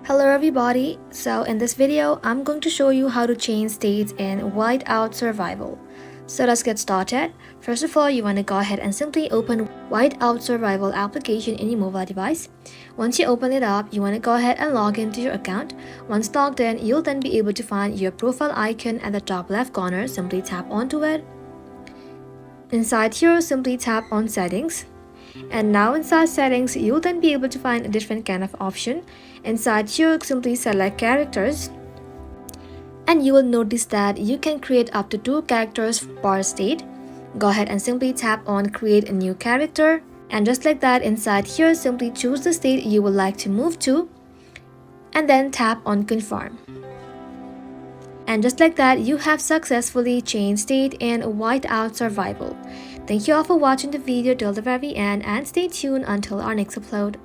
Hello everybody, so in this video I'm going to show you how to change states in Whiteout Survival. So let's get started. First of all, you want to go ahead and simply open Whiteout Survival application in your mobile device. Once you open it up, you want to go ahead and log into your account. Once logged in, you'll then be able to find your profile icon at the top left corner. Simply tap onto it. Inside here, simply tap on settings. And now inside settings, you'll then be able to find a different kind of option. Inside here, simply select characters. And you will notice that you can create up to 2 characters per state. Go ahead and simply tap on create a new character. And just like that, inside here, simply choose the state you would like to move to. And then tap on confirm. And just like that, you have successfully changed state in Whiteout Survival. Thank you all for watching the video till the very end and stay tuned until our next upload.